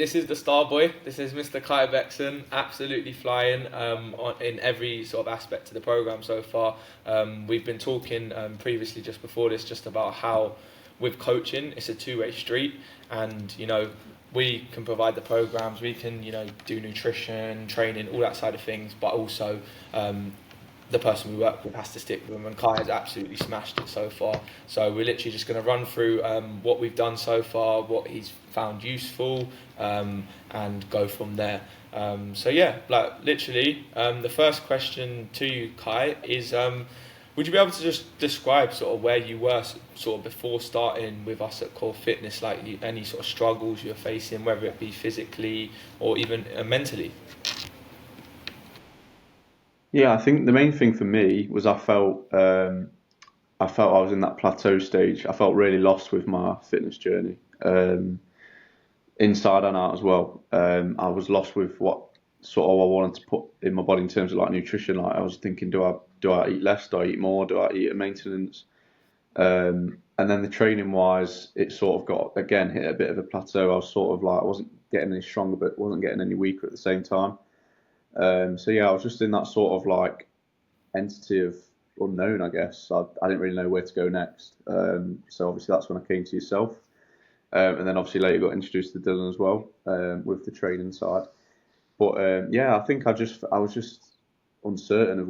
This is the star boy. This is Mr. Kai Bexon, absolutely flying in every sort of aspect of the program so far. We've been talking previously just before this just about how with coaching it's a two-way street, and we can provide the programs, we can do nutrition, training, all that side of things, but also the person we work with has to stick with them, and Kai has absolutely smashed it so far. So we're literally just going to run through what we've done so far, what he's found useful, and go from there. So yeah, like literally, the first question to you, Kai, is would you be able to just describe sort of where you were sort of before starting with us at Core Fitness, like any sort of struggles you're facing, whether it be physically or even mentally? Yeah, I think the main thing for me was I felt I was in that plateau stage. I felt really lost with my fitness journey, inside and out as well. I was lost with what sort of I wanted to put in my body in terms of like nutrition. Like I was thinking, do I eat less? Do I eat more? Do I eat at maintenance? And then the training wise, it sort of got again hit a bit of a plateau. I was sort of like I wasn't getting any stronger, but wasn't getting any weaker at the same time. So yeah, I was just in that sort of like entity of unknown, I guess. I didn't really know where to go next. So obviously that's when I came to yourself, and then obviously later got introduced to Dylan as well, with the training side. But yeah, I think I was just uncertain of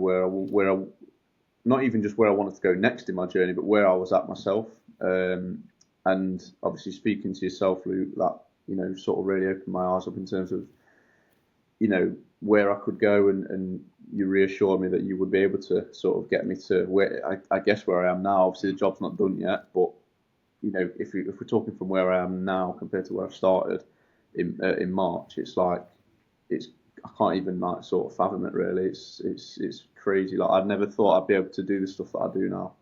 not even just where I wanted to go next in my journey, but where I was at myself. And obviously speaking to yourself, Lou, that sort of really opened my eyes up in terms of where I could go, and you reassured me that you would be able to sort of get me to where I guess where I am now. Obviously, the job's not done yet, but if we're talking from where I am now compared to where I started in March, it's like it's I can't even like sort of fathom it really. It's crazy. Like I'd never thought I'd be able to do the stuff that I do now.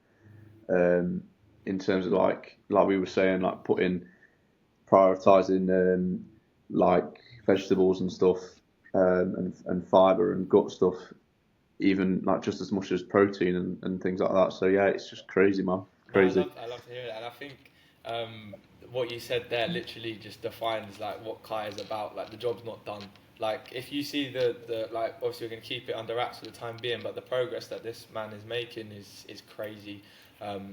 In terms of like we were saying, like putting prioritizing like vegetables and stuff, and fiber and gut stuff, even like just as much as protein and things like that. So yeah, it's just crazy, man, No, crazy. I love to hear that, and I think what you said there literally just defines like what Kai is about. Like the job's not done. Like if you see the like, obviously we're gonna keep it under wraps for the time being, but the progress that this man is making is crazy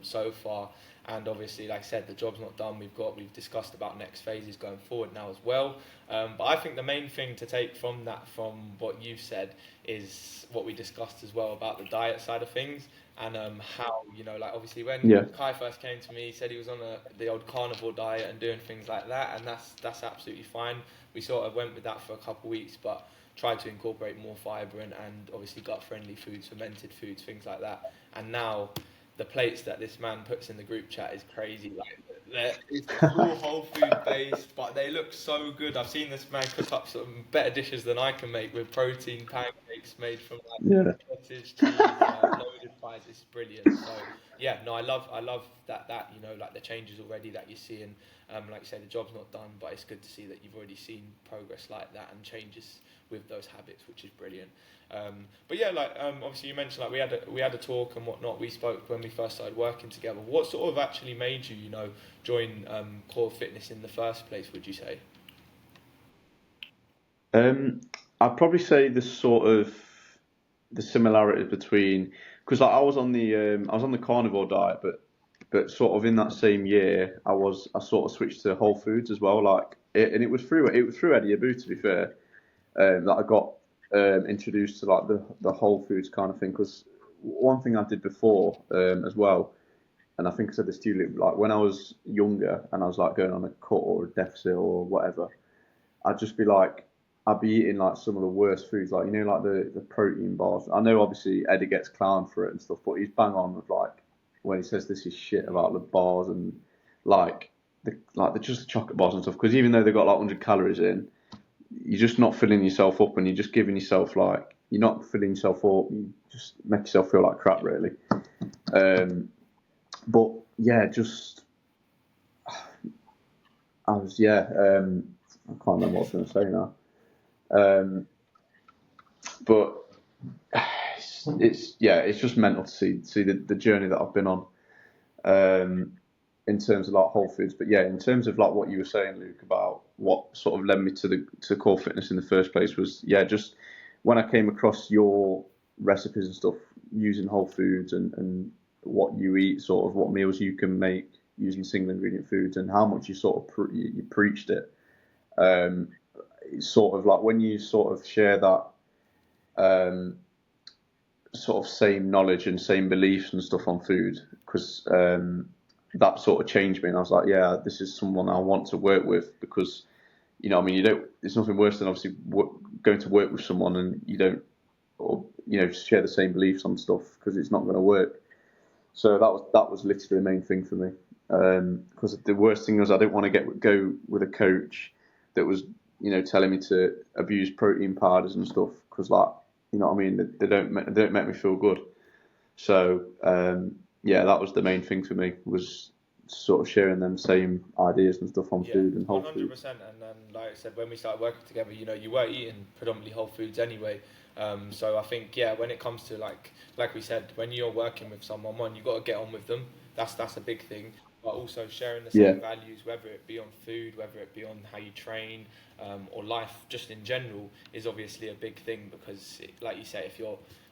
so far. And obviously, like I said, the job's not done. We've discussed about next phases going forward now as well. But I think the main thing to take from that, from what you've said, is what we discussed as well about the diet side of things, and how like obviously when Yeah, Kai first came to me, he said he was on the old carnivore diet and doing things like that, and that's absolutely fine. We sort of went with that for a couple of weeks, but tried to incorporate more fibre and obviously gut friendly foods, fermented foods, things like that. And now the plates that this man puts in the group chat is crazy. Like it's all whole food based, but they look so good. I've seen this man cook up some better dishes than I can make, with protein pancakes made from like yeah. cottage cheese, loaded pies. It's brilliant. So yeah, no, I love that like the changes already that you're seeing. Like you say, the job's not done, but it's good to see that you've already seen progress like that and changes with those habits, which is brilliant. But yeah, like obviously you mentioned like we had a talk and whatnot. We spoke when we first started working together. What sort of actually made you join Core Fitness in the first place? Would you say? Um, I'd probably say the similarity between because like, I was on the carnivore diet, but sort of in that same year I sort of switched to whole foods as well. And it was through Eddie Abu, to be fair, that I got introduced to like the whole foods kind of thing. Because one thing I did before, as well, and I think I said this to you, Luke, like when I was younger and I was like going on a cut or a deficit or whatever, I'd just be like, I'd be eating like some of the worst foods, like like the protein bars. I know obviously Eddie gets clowned for it and stuff, but he's bang on with like when he says this is shit about the bars and like the just the chocolate bars and stuff. Because even though they've got like 100 calories in, you're just not filling yourself up, and you're just giving yourself like you're not filling yourself up. You just make yourself feel like crap, really. Um, but yeah, just I was yeah. I can't remember what I was going to say now. Um, but it's yeah, it's just mental to see the journey that I've been on. Um, in terms of like whole foods. But yeah, in terms of like what you were saying, Luke, about what sort of led me to core fitness in the first place was, yeah, just when I came across your recipes and stuff using whole foods, and what you eat, sort of what meals you can make using single ingredient foods, and how much you sort of you preached it. Um, it's sort of like when you sort of share that um, sort of same knowledge and same beliefs and stuff on food, because that sort of changed me, and I was like, yeah, this is someone I want to work with, because I mean, you don't. It's nothing worse than obviously going to work with someone and you don't, or share the same beliefs on stuff, because it's not going to work. So that was literally the main thing for me. Because the worst thing was I didn't want to go with a coach that was telling me to abuse protein powders and stuff, because like what I mean, they don't make me feel good. So yeah, that was the main thing for me, was sort of sharing them same ideas and stuff on Yeah, food and whole food. 100%. And like I said, when we started working together, you were eating predominantly whole foods anyway. So I think, yeah, when it comes to like we said, when you're working with someone, one, you got to get on with them. That's a big thing. But also sharing the Yeah, same values, whether it be on food, whether it be on how you train, or life just in general, is obviously a big thing, because, like you say,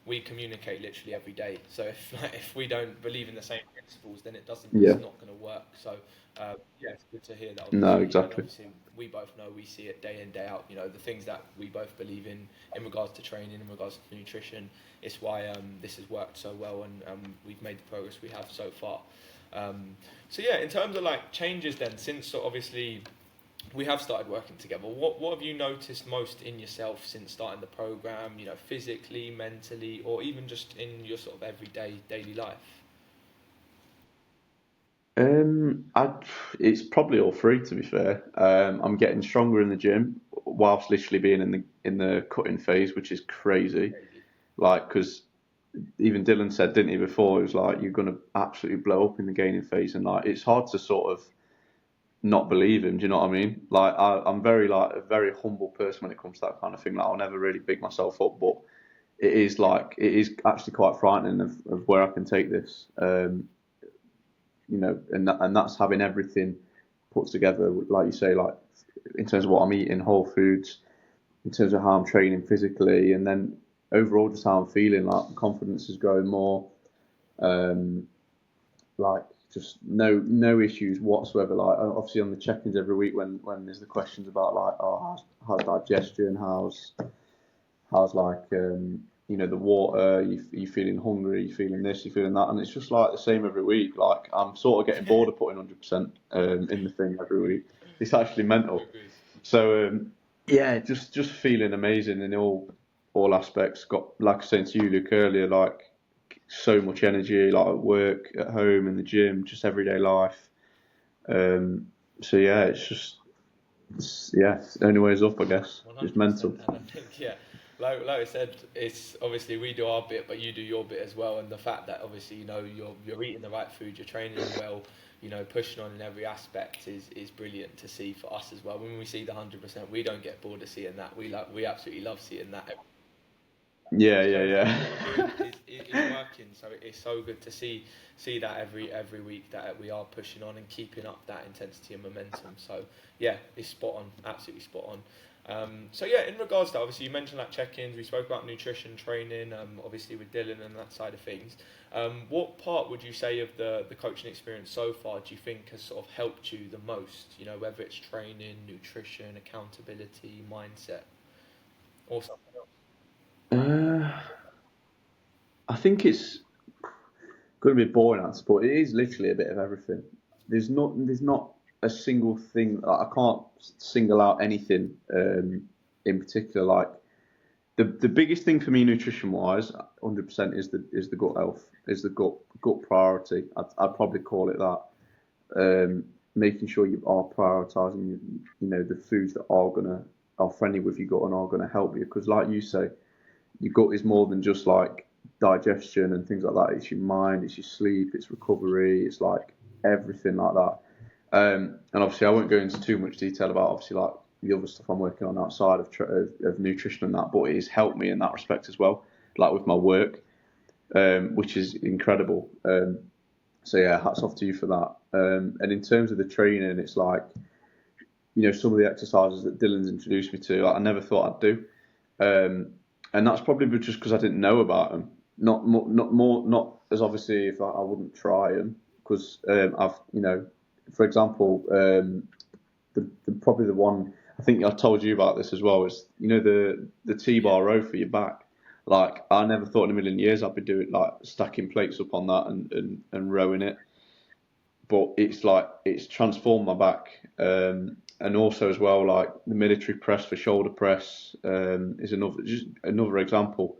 we communicate literally every day. So if we don't believe in the same principles, then yeah, it's not going to work. So yeah, it's good to hear that, no, obviously, and exactly. obviously we both know, we see it day in, day out. The things that we both believe in regards to training, in regards to nutrition. It's why this has worked so well, and we've made the progress we have so far. So yeah, in terms of like changes then, since obviously we have started working together, what have you noticed most in yourself since starting the program? Physically, mentally, or even just in your sort of everyday daily life? I It's probably all three, to be fair. I'm getting stronger in the gym whilst literally being in the cutting phase, which is crazy. Crazy. Like, because even Dylan said, didn't he, before, it was like you're gonna absolutely blow up in the gaining phase, and like it's hard to sort of not believe him. Do you know what I mean? Like I'm very like a very humble person when it comes to that kind of thing. Like I'll never really big myself up, but it is actually quite frightening of where I can take this. And that's having everything put together, like you say, like in terms of what I'm eating, whole foods, in terms of how I'm training physically, and then overall just how I'm feeling. Like confidence is growing more. Um, like just no issues whatsoever. Like obviously on the check-ins every week, when there's the questions about like, oh, how's digestion, how's like the water, you feeling hungry, you feeling this, you feeling that, and it's just like the same every week. Like I'm sort of getting bored of putting 100% in the thing every week. It's actually mental. Agreed. So yeah, just feeling amazing in all aspects. Got, like I was saying to you, Luke, earlier, like so much energy, like at work, at home, in the gym, just everyday life. So yeah, yeah, the only way is up, I guess. Just 100%, mental. and I think, yeah, like I said, it's obviously we do our bit, but you do your bit as well. And the fact that obviously you're eating the right food, you're training well, pushing on in every aspect is brilliant to see for us as well. When we see the 100%, we don't get bored of seeing that. We absolutely love seeing that. Yeah, yeah, Shows that yeah. what we're doing is working. So it's so good to see that every week that we are pushing on and keeping up that intensity and momentum. So yeah, it's spot on, absolutely spot on. So yeah, in regards to, obviously you mentioned like check-ins, we spoke about nutrition training, obviously with Dylan and that side of things. What part would you say of the coaching experience so far do you think has sort of helped you the most? Whether it's training, nutrition, accountability, mindset, or something else. Uh, I think it's going to be a boring answer, but it is literally a bit of everything. There's not a single thing. Like, I can't single out anything in particular. Like the biggest thing for me, nutrition wise, 100% is the gut health, is the gut priority. I'd probably call it that. Making sure you are prioritising, the foods that are friendly with your gut and are gonna help you. Because like you say, your gut is more than just like digestion and things like that. It's your mind, it's your sleep, it's recovery, it's like everything like that. And obviously, I won't go into too much detail about obviously like the other stuff I'm working on outside of nutrition and that, but it has helped me in that respect as well, like with my work, which is incredible. So yeah, hats off to you for that. And in terms of the training, it's like, some of the exercises that Dylan's introduced me to, I never thought I'd do. And that's probably just because I didn't know about them. Not as obviously if I wouldn't try them, because I've, for example, probably the one I think I told you about this as well is the T-bar row for your back. Like I never thought in a million years I'd be doing like stacking plates up on that and rowing it, but it's transformed my back. And also as well, like the military press for shoulder press is another example.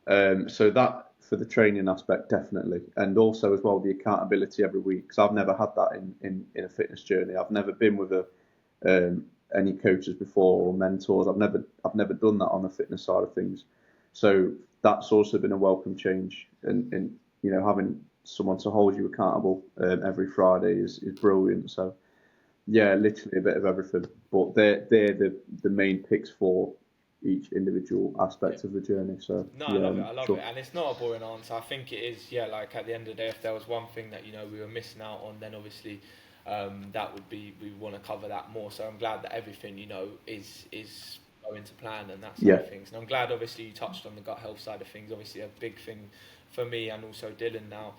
So that for the training aspect definitely, and also as well the accountability every week, because I've never had that in a fitness journey. I've never been with any coaches before or mentors. I've never done that on the fitness side of things. So that's also been a welcome change, and having someone to hold you accountable every Friday is brilliant. So yeah, literally a bit of everything, but they're the main picks for each individual aspect of the journey. So No, yeah, I love sure. it, and it's not a boring answer. I think it is, yeah. Like at the end of the day, if there was one thing that we were missing out on, then obviously that would be we want to cover that more. So I'm glad that everything is going to plan and that side Yeah, of things. And I'm glad obviously you touched on the gut health side of things. Obviously a big thing for me and also Dylan now.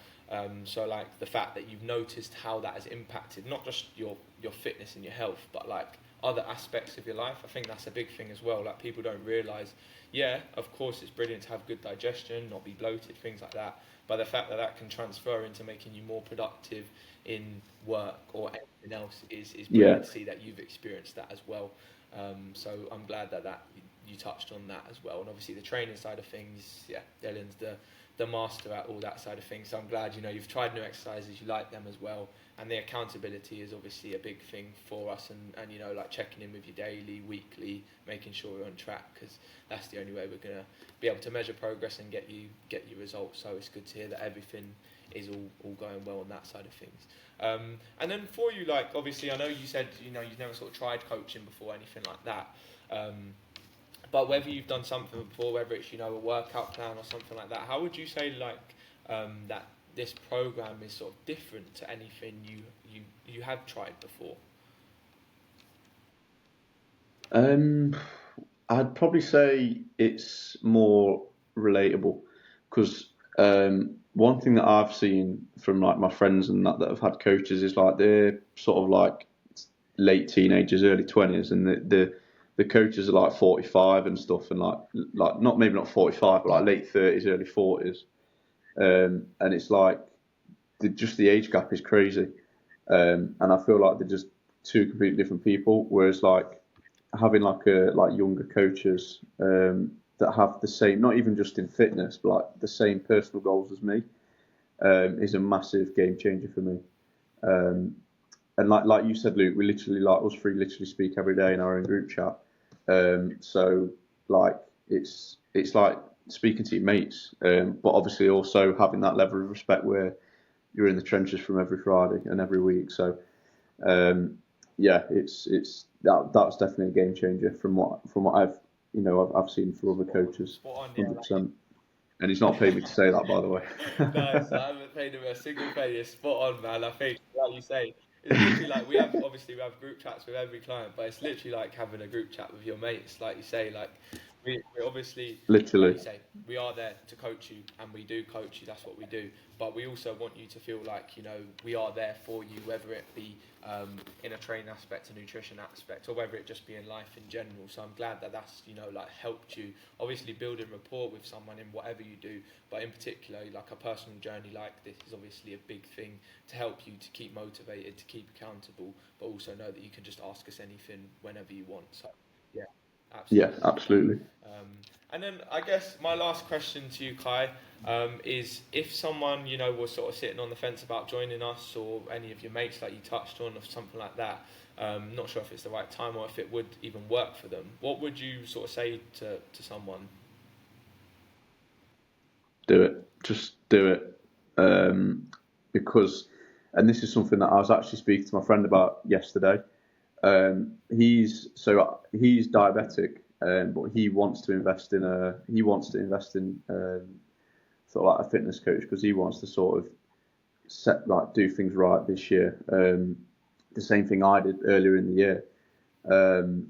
So like the fact that you've noticed how that has impacted not just your fitness and your health, but like other aspects of your life. I think that's a big thing as well. Like people don't realise, yeah, of course it's brilliant to have good digestion, not be bloated, things like that. But the fact that that can transfer into making you more productive in work or anything else is yeah, brilliant to see that you've experienced that as well. So I'm glad that you touched on that as well. And obviously the training side of things, yeah, Dylan's the master at all that side of things. So I'm glad you've tried new exercises, you like them as well. And the accountability is obviously a big thing for us, and like checking in with you daily, weekly, making sure we're on track, because that's the only way we're gonna be able to measure progress and get you results. So it's good to hear that everything is all going well on that side of things. And then for you, like obviously I know you said you've never sort of tried coaching before, anything like that. But whether you've done something before, whether it's a workout plan or something like that, how would you say like that this program is sort of different to anything you have tried before? um, I'd probably say it's more relatable because one thing that I've seen from like my friends and that have had coaches is like they're sort of like late teenagers, early 20s, and the coaches are like 45 and stuff, and like not maybe not 45, but like late 30s, early 40s, and it's like just the age gap is crazy, and I feel like they're just two completely different people. Whereas like having like younger coaches that have the same, not even just in fitness, but like the same personal goals as me, is a massive game changer for me. Um, and like you said, Luke, we literally like us three literally speak every day in our own group chat. So like it's like speaking to your mates, but obviously also having that level of respect where you're in the trenches from every Friday and every week. So yeah, it's that's definitely a game changer from what I've seen for other coaches, Spot on, yeah. 100%. And he's not paid me to say that, by the way. Nice. I haven't paid him a single penny. It's spot on, man. I think, like you say, it's literally like we have group chats with every client, but it's literally like having a group chat with your mates. Like you say, like we obviously, like Literally, you say, we are there to coach you, and we do coach you. That's what we do. But we also want you to feel like we are there for you, whether it be in a training aspect, a nutrition aspect, or whether it just be in life in general. So I'm glad that that's like helped you. Obviously, building rapport with someone in whatever you do, but in particular, like a personal journey like this is obviously a big thing to help you to keep motivated, to keep accountable, but also know that you can just ask us anything whenever you want. So yeah, yeah, absolutely. absolutely. And then I guess my last question to you, Kai, is if someone was sort of sitting on the fence about joining us, or any of your mates like you touched on, or something like that, not sure if it's the right time or if it would even work for them, what would you sort of say to someone? Do it. Just do it. Because, and this is something that I was actually speaking to my friend about yesterday. He's diabetic, but he wants to invest in sort of like a fitness coach because he wants to sort of do things right this year. The same thing I did earlier in the year. Um,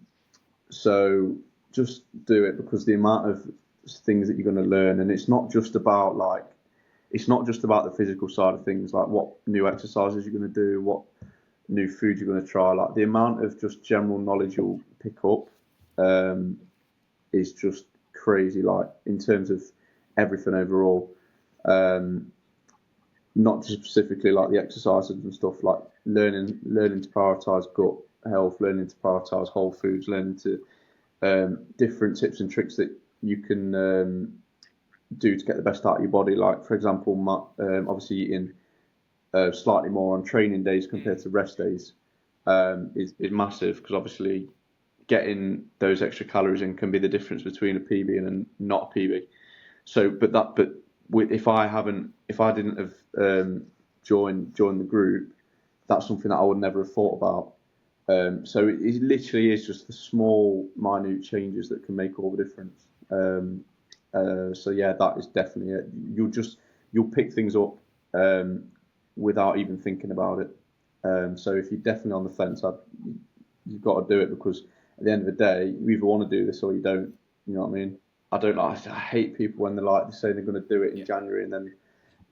so just do it, because the amount of things that you're going to learn, and it's not just about the physical side of things, like what new exercises you're going to do, what new food you're going to try. Like the amount of just general knowledge you'll pick up um, is just crazy. Like in terms of everything overall, um, not just specifically like the exercises and stuff. Like learning to prioritize gut health, learning to prioritize whole foods, learning to different tips and tricks that you can do to get the best out of your body. Like for example, obviously eating slightly more on training days compared to rest days is massive, because obviously getting those extra calories in can be the difference between a PB and not a PB. So, if I didn't have joined the group, that's something that I would never have thought about. So it literally is just the small, minute changes that can make all the difference. So yeah, that is definitely it. You'll pick things up without even thinking about it. So if you're definitely on the fence, you've got to do it, because at the end of the day, you either want to do this or you don't. You know what I mean? I hate people when they say they're going to do it in January and then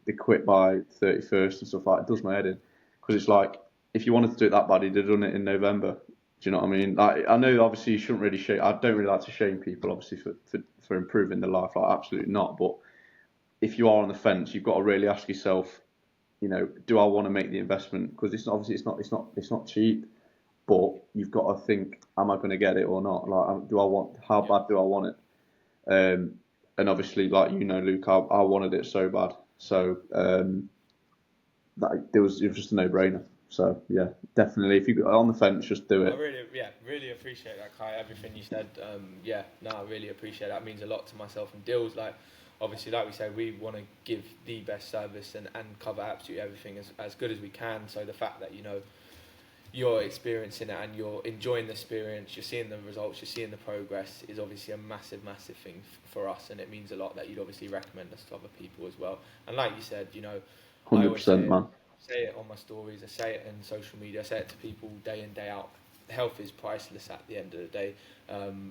they quit by 31st and stuff like that. It does my head in, because it's like, if you wanted to do it that bad, you'd have done it in November. Do you know what I mean? Like, I know obviously you shouldn't really shame. I don't really like to shame people, obviously, for improving their life. Like, absolutely not. But if you are on the fence, you've got to really ask yourself, do I want to make the investment? Because it's not cheap. But you've got to think, am I going to get it or not? Like, how bad do I want it? And obviously, like Luke, I wanted it so bad. So it was just a no-brainer. So yeah, definitely, if you're on the fence, just do I it. really appreciate that, Kai. Everything you said, I really appreciate that. It means a lot to myself and Dills. Like, obviously, like we said, we want to give the best service and cover absolutely everything as good as we can. So the fact that you're experiencing it and you're enjoying the experience, you're seeing the results, you're seeing the progress, is obviously a massive thing for us, and it means a lot that you'd obviously recommend us to other people as well. And like you said, I always 100%, man. say it on my stories, I say it in social media, I say it to people day in, day out. Health is priceless at the end of the day. The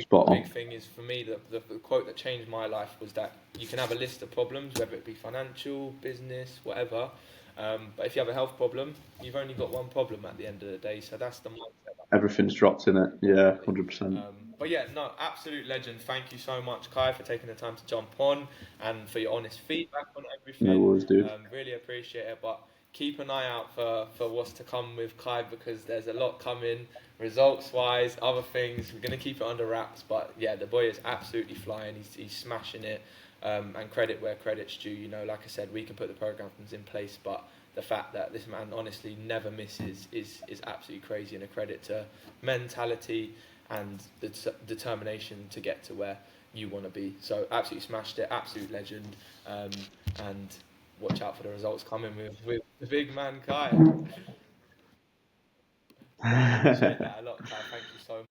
Spot big on. thing is, for me, the quote that changed my life was that you can have a list of problems, whether it be financial, business, whatever. But if you have a health problem, you've only got one problem at the end of the day. So that's the mindset. Everything's dropped in it. Yeah, 100%. But yeah, no, absolute legend. Thank you so much, Kai, for taking the time to jump on and for your honest feedback on everything. No worries, dude. Really appreciate it. But keep an eye out for what's to come with Kai, because there's a lot coming, results-wise, other things. We're going to keep it under wraps. But yeah, the boy is absolutely flying. He's smashing it. And credit where credit's due. Like I said, we can put the programs in place, but the fact that this man honestly never misses is absolutely crazy, and a credit to mentality and the determination to get to where you want to be. So absolutely smashed it, absolute legend, and watch out for the results coming with the big man Kai. Appreciate that a lot, Kai. Thank you so much.